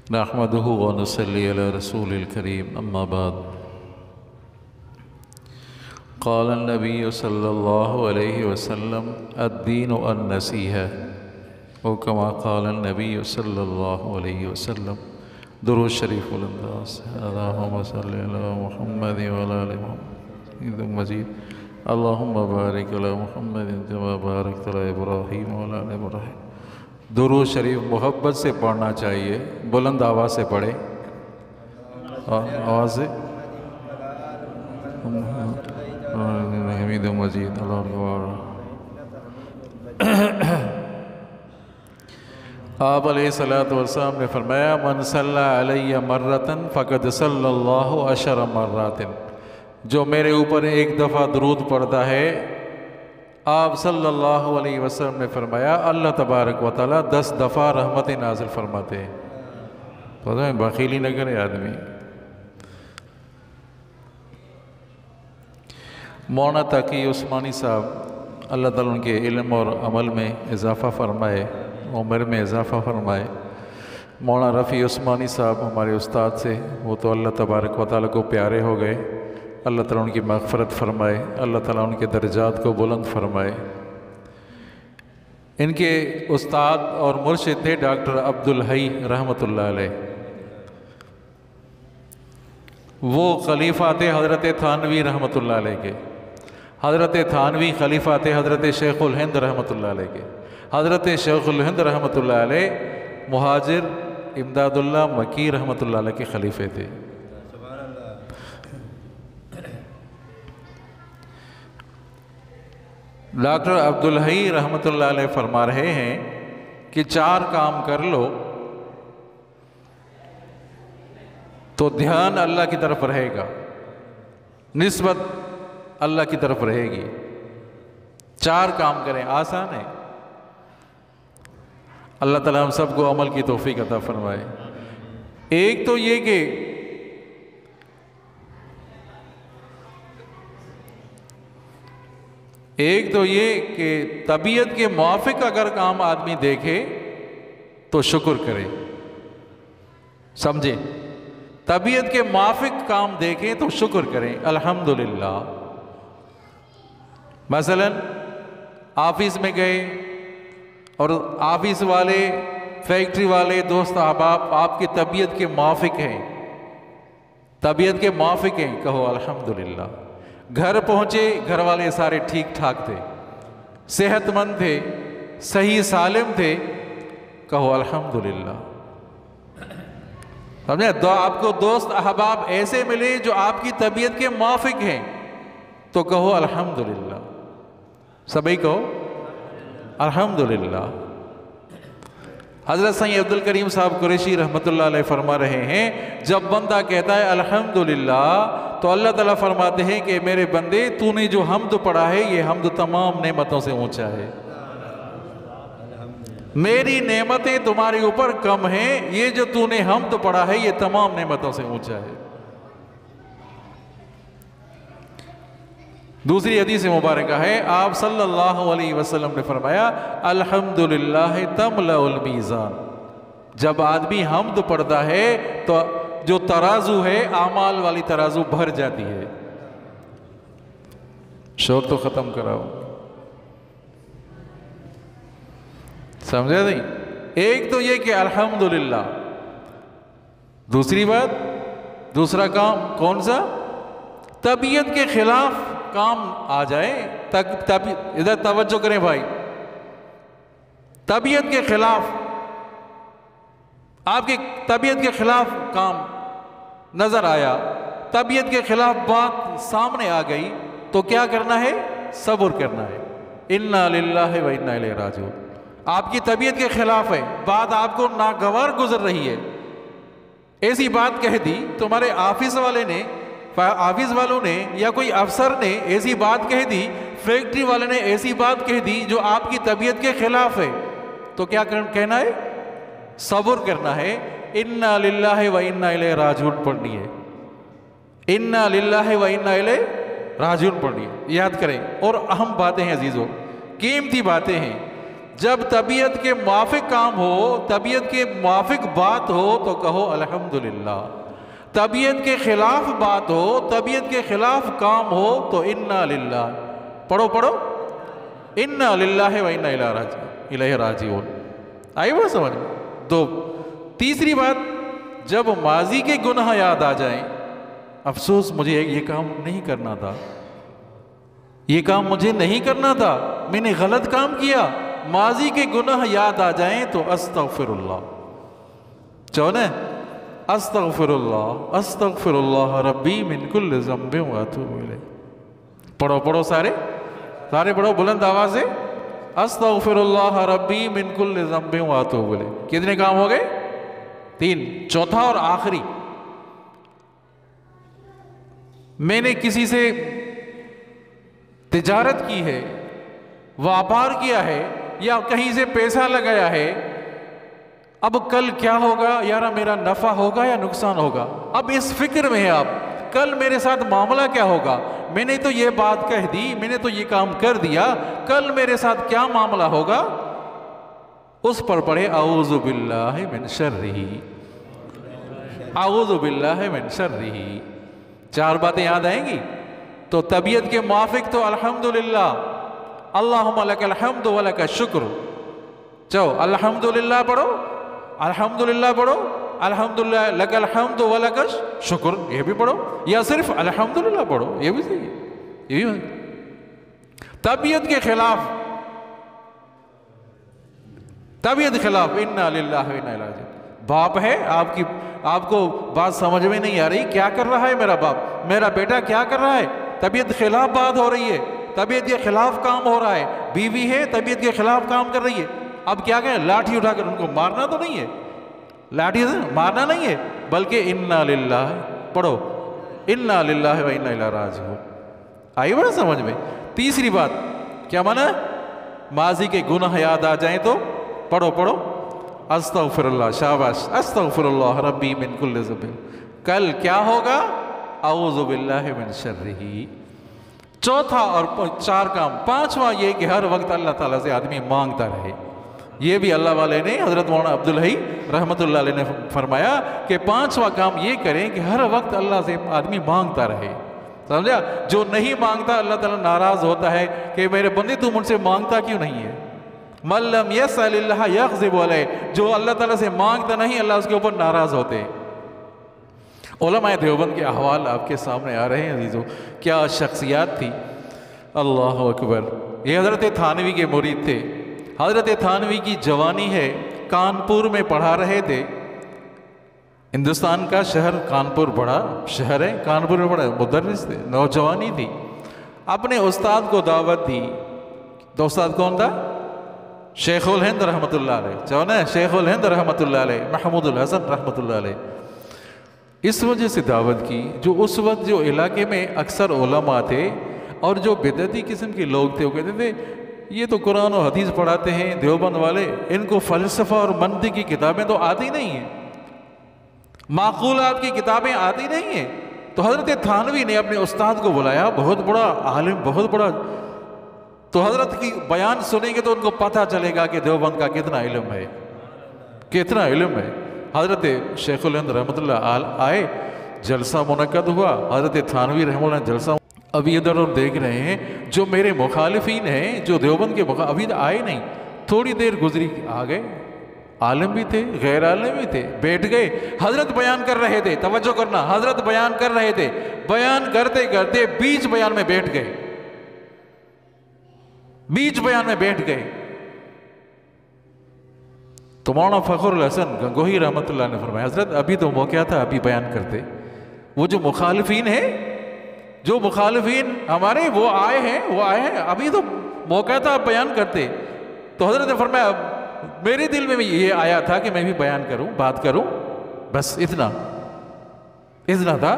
नहमदुहु व नसल्ली अला रसूलिल करीम अम्मा बाद। क़ाल नबी सल्लल्लाहु अलैहि वसल्लम अद्दीनु अन्नसीहा व कमा क़ाल नबी सल्लल्लाहु अलैहि वसल्लम। दुरूद शरीफ बुलंदास अल्लाहुम्मा सल्लि अला मुहम्मद व अला आलि मुहम्मद मजीद। अल्लाहुम्मा बारिक अला मुहम्मद कमा बारकत अला इब्राहीम व अला आलि इब्राहीम। दुरूद शरीफ मोहब्बत से पढ़ना चाहिए, बुलंद आवाज़ से पढ़े, आवाज़ से। हमीद मजीद। आप अलैहिस्सलातु वस्सलाम ने फरमाया मन सल्ला अलैया मर्रतन फ़क़द सल्लल्लाहु अशर मर्रातिन। जो मेरे ऊपर एक दफ़ा दुरूद पढ़ता है, आप सल्लल्लाहु अलैहि वसल्लम ने फरमाया अल्लाह तबारक व तआला 10 दफ़ा रहमतें नाज़िल फरमाते हैं। पता है, बखीली न करे आदमी। मौलाना तकी उस्मानी साहब अल्लाह ताला उनके इल्म और अमल में इजाफ़ा फरमाए, उम्र में इजाफ़ा फरमाए। मौलाना रफ़ी उस्मानी साहब हमारे उस्ताद से, वो तो अल्लाह तबारक व तआला को प्यारे हो गए। अल्लाह ताला उनकी मग़फ़िरत फ़रमाए, अल्लाह ताला उनके दर्जात को बुलंद फ़रमाए। इनके उस्ताद और मुर्शिद थे डॉक्टर अब्दुल हई रहमतुल्लाह अलैह। वो खलीफा थे हज़रत थानवी रहमतुल्लाह अलैह के। हज़रत थानवी खलीफा थे हज़रत शेखुल हिंद रहमतुल्लाह अलैह के। हज़रत शेखुल हिंद रहमतुल्लाह अलैह मुहाजिर इमदादुल्लाह मकी रहमतुल्लाह अलैह के खलीफे थे। डॉक्टर अब्दुल हई रहमतुल्लाह अलैह फरमा रहे हैं कि 4 काम कर लो तो ध्यान अल्लाह की तरफ रहेगा, निस्बत अल्लाह की तरफ रहेगी। 4 काम करें, आसान है। अल्लाह ताला हम सबको अमल की तौफीक अता फरमाए। एक तो ये कि तबीयत के मुआफ़िक अगर काम आदमी देखे तो शुक्र करे, समझे। तबीयत के मुआफ़िक काम देखें तो शुक्र करें, अल्हम्दुलिल्लाह। मसलन ऑफिस में गए और ऑफिस वाले, फैक्ट्री वाले दोस्त अहबाब आपकी तबीयत के मुआफ़िक हैं, तबीयत के मुआफ़िक हैं, कहो अल्हम्दुलिल्लाह। घर पहुंचे, घर वाले सारे ठीक ठाक थे, सेहतमंद थे, सही सालिम थे, कहो अल्हम्दुलिल्लाह। समझे। तो आपको दोस्त अहबाब ऐसे मिले जो आपकी तबीयत के मुआफ़िक हैं तो कहो अल्हम्दुलिल्लाह। सभी कहो अल्हम्दुलिल्लाह। हज़रत सईद अब्दुल करीम साहब कुरैशी रहमतुल्लाह अलैह फरमा रहे हैं, जब बंदा कहता है अल्हम्दुलिल्लाह तो अल्लाह ताला फरमाते हैं कि मेरे बंदे, तूने जो हम्द पढ़ा है ये हम्द तमाम नेमतों से ऊंचा है। मेरी नेमतें तुम्हारे ऊपर कम हैं, ये जो तूने हम्द पढ़ा है ये तमाम नेमतों से ऊंचा है। दूसरी हदीस मुबारक है, आप सल्लल्लाहु अलैहि वसल्लम ने फरमाया अल्हम्दुलिल्लाह तमलउल मीज़ान। जब आदमी हम्द पढ़ता है तो जो तराजू है, आमाल वाली तराजू भर जाती है। शोर तो ख़त्म कराओ, समझे नहीं। एक तो ये कि अल्हम्दुलिल्लाह। दूसरी बात, दूसरा काम कौन सा? तबीयत के खिलाफ काम आ जाए, इधर तवज्जो करें भाई। तबीयत के खिलाफ, आपकी तबीयत के खिलाफ काम नजर आया, तबीयत के खिलाफ बात सामने आ गई तो क्या करना है? सब्र करना है। इन्ना लिल्लाहि व इन्ना इलैहि राजिऊन। आपकी तबीयत के खिलाफ है, बात आपको नागवार गुजर रही है, ऐसी बात कह दी तुम्हारे ऑफिस वालों ने या कोई अफसर ने ऐसी बात कह दी, फैक्ट्री वाले ने ऐसी बात कह दी जो आपकी तबीयत के खिलाफ है, तो क्या कहना है? सब्र करना है। इन्ना लिल्लाहि व इन्ना इलैहि राजिऊन पढ़नी है। इन्ना लिल्लाहि व इन्ना इलैहि राजिऊन पढ़नी है, याद करें। और अहम बातें हैं अजीजों, कीमती बातें हैं। जब तबीयत के मुआफिक काम हो, तबीयत के मुआफिक बात हो तो कहो अल्हम्दुलिल्लाह। तबीयत के खिलाफ बात हो, तबीयत के खिलाफ काम हो तो इन्ना लिल्लाह पढ़ो पढ़ो, इन्ना लिल्लाहि व इन्ना इलैहि राजिऊन। आई वो समझ में? दो। तीसरी बात, जब माजी के गुनाह याद आ जाएं, अफसोस मुझे ये काम नहीं करना था, ये काम मुझे नहीं करना था, मैंने गलत काम किया, माजी के गुनाह याद आ जाएं तो अस्तगफिरुल्लाह। चलो ना, अस्तगफिरुल्लाह अस्तगफिरुल्लाह रब्बी मिन कुल्लि ज़ंबिन व अतूबु इलैह। पढ़ो पढ़ो, सारे सारे पढ़ो बुलंद आवाज से, अस्तगफिरुल्लाह रब्बी मिन कुल्लि ज़ंबिन व अतूबु इलैह। कितने काम हो गए? 3। चौथा और आखिरी, मैंने किसी से तिजारत की है, व्यापार किया है, या कहीं से पैसा लगाया है, अब कल क्या होगा यार, मेरा नफा होगा या नुकसान होगा, अब इस फिक्र में है आप, कल मेरे साथ मामला क्या होगा, मैंने तो ये बात कह दी, मैंने तो ये काम कर दिया, कल मेरे साथ क्या मामला होगा, उस पर पढ़े औज़ु बिल्लाहि मिन शर्रिही, औज़ु बिल्लाहि मिन शर्रिही। 4 बातें याद आएंगी तो तबीयत के मुआफिक तो अल्हम्दुलिल्लाह, अल्लाहुम्मा लकल हम्दु व लकश शुक्र। चलो अल्हम्दुलिल्लाह पढ़ो, अल्हम्दुलिल्लाह पढ़ो, अल्हम्दुलिल्लाह लकल हम्दु व लकश शुक्र, ये भी पढ़ो, या सिर्फ अल्हम्दुलिल्लाह पढ़ो, ये भी सही है। ये तबीयत के खिलाफ, तबीयत के खिलाफ इन्ना लिल्लाहि व इन्ना इलैहि राजिऊन। बाप है आपकी, आपको बात समझ में नहीं आ रही, क्या कर रहा है मेरा बाप, मेरा बेटा क्या कर रहा है, तबीयत के खिलाफ बात हो रही है, तबीयत के खिलाफ काम हो रहा है, बीवी है तबीयत के खिलाफ काम कर रही है, अब क्या कहें, लाठी उठाकर उनको मारना तो नहीं है, लाठी से मारना नहीं है, बल्कि इन्ना लिल्लाह पढ़ो, इन्ना लिल्लाहि व इन्ना इलैहि राजिऊन। आई बड़ा समझ में? तीसरी बात क्या माना, माजी के गुनाह याद आ जाएं तो पढ़ो पढ़ो अस्तगफिरुल्लाह, शाबाश, अस्तगफिरुल्लाह रब्बी मिन कुल्लि ज़ंबिन। कल क्या होगा, औज़ु बिल्लाहि मिन शर्रिही। चौथा और 4 काम। 5वां ये कि हर वक्त अल्लाह ताला से आदमी मांगता रहे। ये भी अल्लाह वाले ने, हज़रत मौलाना अब्दुल हई रहमतुल्लाह अलैह ने फरमाया कि 5वां काम ये करें कि हर वक्त अल्लाह से आदमी मांगता रहे। समझा? जो नहीं मांगता अल्लाह ताला नाराज होता है कि मेरे बंदे तू मुझसे मांगता क्यों नहीं है। मल्लम यसअलिल्लाह यग़ज़िब अलैह, जो अल्लाह ताला से मांगता नहीं अल्लाह उसके ऊपर नाराज होते हैं। उलमाए देवबंद के अहवाल आपके सामने आ रहे हैं अजीज़ों, क्या शख्सियात थी, अल्लाह अकबर। ये हज़रत थानवी के मुरीद थे। हज़रत थानवी की जवानी है, कानपुर में पढ़ा रहे थे। हिंदुस्तान का शहर कानपुर बड़ा शहर है, कानपुर में बड़ा मुदर्रिस थे, नौजवानी थी। अपने उस्ताद को दावत दी, तो उस्ताद कौन था? शेखुल हिंद रहमतुल्लाह अलैह। चलो ना, शेखुल हिंद रहमतुल्लाह अलैह, महमूदुल हसन रहमतुल्लाह अलैह। इस वजह से दावत की, जो उस वक्त जो इलाके में अक्सर उलमा थे और जो बिदअती किस्म के लोग थे, वो कहते थे ये तो कुरान और हदीस पढ़ाते हैं देवबंद वाले, इनको फ़लसफ़ा और मंतिक़ की किताबें तो आती नहीं हैं, माक़ूलात की किताबें आती नहीं हैं। तो हज़रत थानवी ने अपने उस्ताद को बुलाया, बहुत बड़ा आलिम, बहुत बड़ा, तो हज़रत की बयान सुनेंगे तो उनको पता चलेगा कि देवबंद का कितना इल्म है, कितना इल्म है। हज़रत शेखुल हिंद रहमतुल्लाह आए, जलसा मुनक्कद हुआ, हज़रत थानवी रहमतुल्लाह जलसा। अभी इधर उधर देख रहे हैं, जो मेरे मुखालिफिन हैं, जो देवबंद के अभी आए नहीं, थोड़ी देर गुजरी आ गए, आलिम भी थे गैर आलिम भी थे, बैठ गए। हज़रत बयान कर रहे थे, तवज्जो करना, हज़रत बयान कर रहे थे, बयान करते करते बीच बयान में बैठ गए, बीच बयान में बैठ गए। तो मौलाना फ़खरुल हसन गंगोही रहमतुल्लाह ने फरमाया, हज़रत अभी तो मौका था, अभी बयान करते। वो जो मुखालिफिन है, जो मुखालिफिन हमारे वो आए हैं, अभी तो मौका था, आप बयान करते। तो हज़रत ने फरमाया, मेरे दिल में भी ये आया था कि मैं भी बयान करूं, बात करूं, बस इतना था।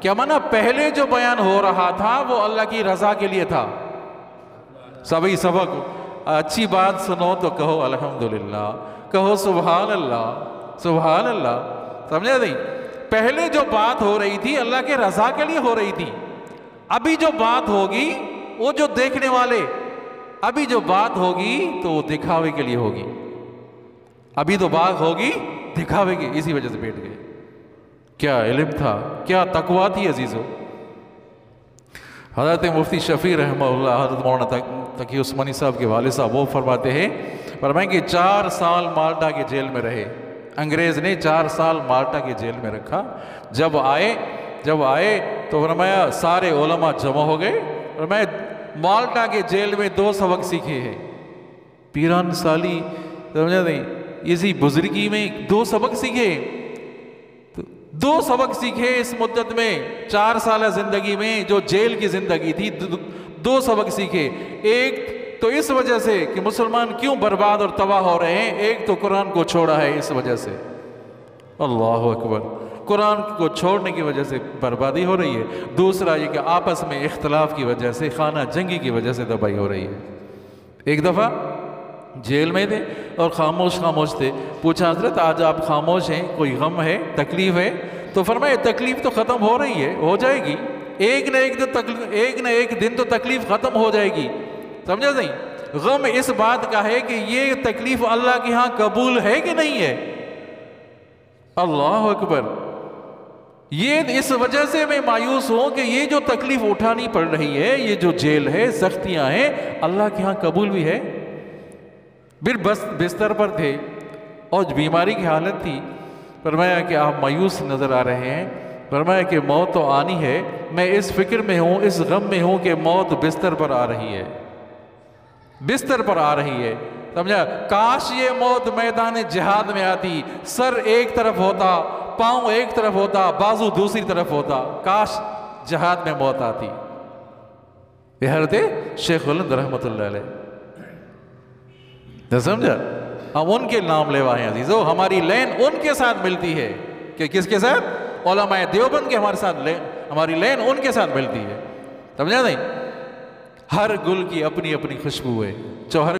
क्या माना, पहले जो बयान हो रहा था वो अल्लाह की रज़ा के लिए था। सभी सबक अच्छी बात सुनो तो कहो अल्हम्दुलिल्लाह, कहो सुभान अल्लाह, सुभान अल्लाह। समझे नहीं? पहले जो बात हो रही थी अल्लाह के रज़ा के लिए हो रही थी। अभी जो बात होगी वो जो देखने वाले, अभी जो बात होगी तो वो दिखावे के लिए होगी, अभी तो बात होगी दिखावे की, इसी वजह से बैठ गए। क्या इल्म था, क्या तकवा थी अजीजों। हज़रत मुफ्ती शफ़ी रहमतुल्लाह, हज़रत मौलाना तकी उस्मानी साहब के वालिद साहब, वो फरमाते हैं, फरमाएंगे 4 साल माल्टा के जेल में रहे, अंग्रेज़ ने 4 साल माल्टा के जेल में रखा। जब आए तो फरमाया सारे उलमा जमा हो गए, फरमाया माल्टा के जेल में 2 सबक सीखे हैं। पीरान साली समझा नहीं, इसी बुजुर्गी में 2 सबक सीखे, 2 सबक सीखे इस मुद्दत में, 4 साल जिंदगी में जो जेल की जिंदगी थी, 2 सबक सीखे। एक तो इस वजह से कि मुसलमान क्यों बर्बाद और तबाह हो रहे हैं, एक तो कुरान को छोड़ा है इस वजह से, अल्लाह अकबर, कुरान को छोड़ने की वजह से बर्बादी हो रही है। दूसरा ये कि आपस में इख्तलाफ की वजह से, खाना जंगी की वजह से तबाही हो रही है। एक दफ़ा जेल में थे और खामोश थे, पूछा हजरत आज आप खामोश हैं, कोई गम है, तकलीफ है? तो फरमाया तकलीफ तो ख़त्म हो रही है, हो जाएगी, एक न एक दिन तो तकलीफ ख़त्म हो जाएगी। समझा नहीं, गम इस बात का है कि ये तकलीफ अल्लाह के यहाँ कबूल है कि नहीं है। अल्लाह अकबर, ये इस वजह से मैं मायूस हूं कि ये जो तकलीफ उठानी पड़ रही है, ये जो जेल है, सख्तियां हैं, अल्लाह के यहाँ कबूल भी है। फिर बस बिस्तर पर थे और बीमारी की हालत थी, फरमाया कि आप मायूस नज़र आ रहे हैं, फरमाया कि मौत तो आनी है, मैं इस फिक्र में हूँ, इस गम में हूँ कि मौत बिस्तर पर आ रही है, बिस्तर पर आ रही है। समझा, काश ये मौत मैदान जिहाद में आती, सर एक तरफ होता, पाँव एक तरफ होता, बाजू दूसरी तरफ होता, काश जिहाद में मौत आती। ये हज़रत शेख बुलंद रहमतुल्लाह अलैह, तो समझा, हम उनके नाम लेवा हैं अजीजों, हमारी लैन उनके साथ मिलती है कि किसके साथ? उलमाए देवबंद के हमारे साथ हमारी लैन उनके साथ मिलती है। समझा नहीं, हर गुल की अपनी अपनी खुशबू है, जो हर